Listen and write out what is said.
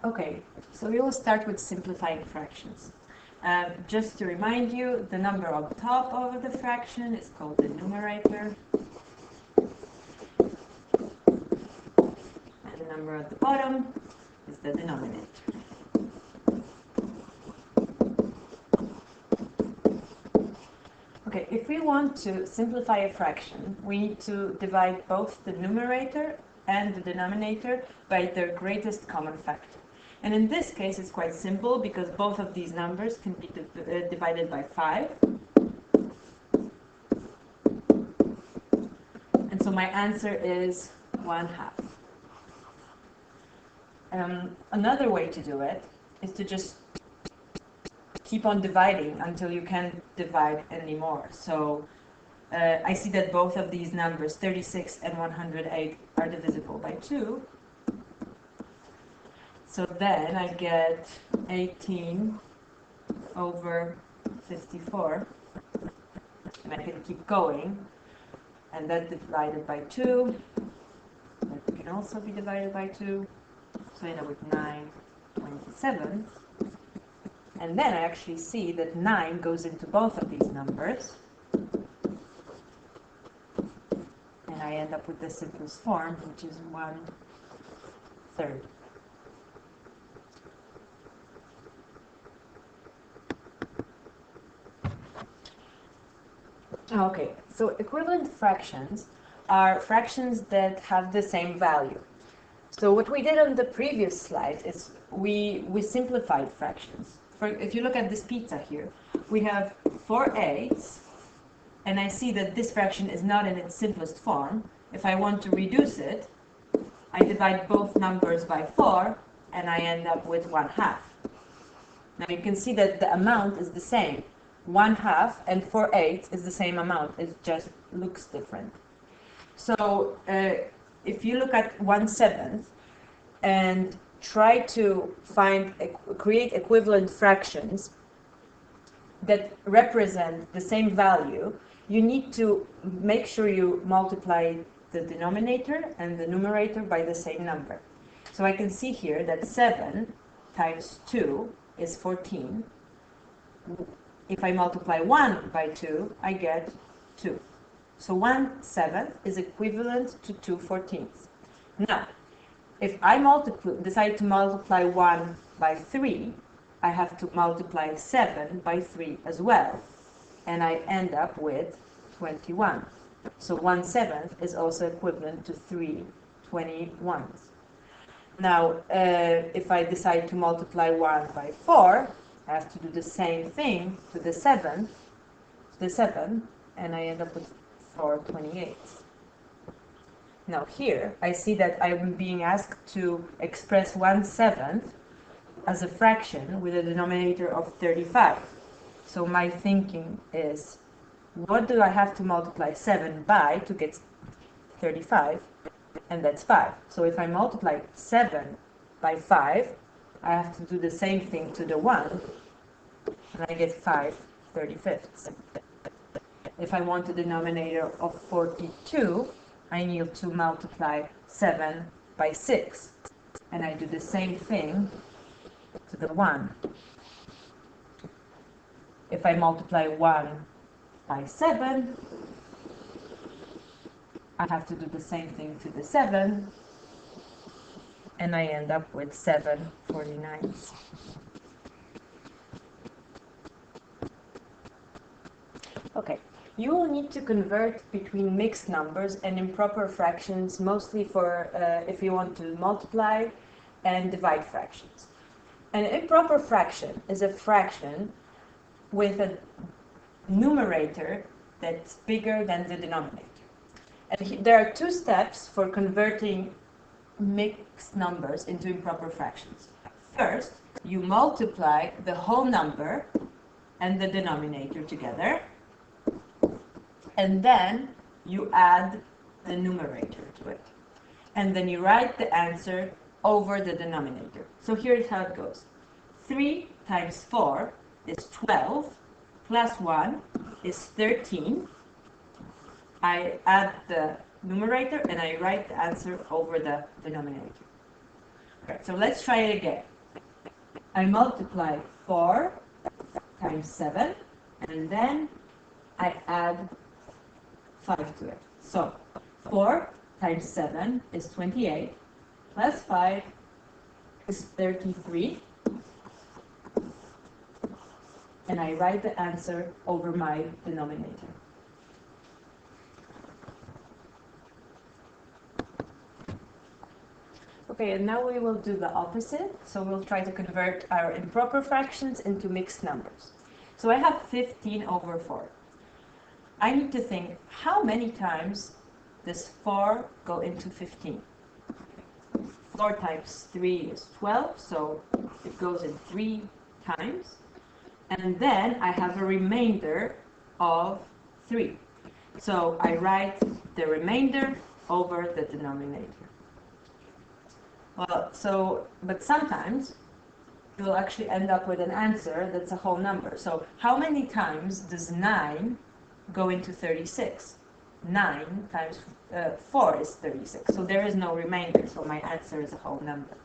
Okay, so we will start with simplifying fractions. Just to remind you, the number on top of the fraction is called the numerator, and the number at the bottom is the denominator. Okay, if we want to simplify a fraction, we need to divide both the numerator and the denominator by their greatest common factor. And in this case, it's quite simple because both of these numbers can be divided by 5. And so my answer is 1/2. Another way to do it is to just keep on dividing until you can't divide anymore. So I see that both of these numbers, 36 and 108, are divisible by 2. So then I get 18 over 54, and I can keep going, and that divided by 2, that can also be divided by 2, so I end up with 9/27, and then I actually see that 9 goes into both of these numbers, and I end up with the simplest form, which is 1/3. Okay, so equivalent fractions are fractions that have the same value. So what we did on the previous slide is we simplified fractions. If you look at this pizza here, we have 4/8, and I see that this fraction is not in its simplest form. If I want to reduce it, I divide both numbers by 4, and I end up with 1/2. Now you can see that the amount is the same. 1/2 and 4/8 is the same amount. It just looks different. So if you look at 1/7 and try to create equivalent fractions that represent the same value, you need to make sure you multiply the denominator and the numerator by the same number. So I can see here that 7 times 2 is 14. If I multiply 1 by 2, I get 2. So 1/7 is equivalent to 2/14. Now, if I decide to multiply 1 by 3, I have to multiply 7 by 3 as well. And I end up with 21. So 1/7 is also equivalent to 3 21s. Now, if I decide to multiply 1 by 4, I have to do the same thing to the 7, and I end up with 4/28. Now here, I see that I'm being asked to express 1/7 as a fraction with a denominator of 35. So my thinking is, what do I have to multiply 7 by to get 35? And that's 5. So if I multiply 7 by 5, I have to do the same thing to the 1, and I get 5/35. If I want a denominator of 42, I need to multiply 7 by 6, and I do the same thing to the 1. If I multiply 1 by 7, I have to do the same thing to the 7, and I end up with 7/49. Okay, you will need to convert between mixed numbers and improper fractions, mostly for if you want to multiply and divide fractions. An improper fraction is a fraction with a numerator that's bigger than the denominator. And there are 2 steps for converting mixed numbers into improper fractions. First, you multiply the whole number and the denominator together, and then you add the numerator to it. And then you write the answer over the denominator. So here's how it goes. 3 times 4 is 12, plus 1 is 13. I add the numerator and I write the answer over the denominator. Right, so let's try it again. I multiply 4 times 7, and then I add 5 to it. So 4 times 7 is 28, plus 5 is 33, and I write the answer over my denominator. Okay, and now we will do the opposite. So we'll try to convert our improper fractions into mixed numbers. So I have 15 over 4. I need to think, how many times does 4 go into 15? 4 times 3 is 12, so it goes in 3 times. And then I have a remainder of 3. So I write the remainder over the denominator. Well, but sometimes you will actually end up with an answer that's a whole number. So how many times does 9 go into 36? 9 times 4 is 36. So there is no remainder, so my answer is a whole number.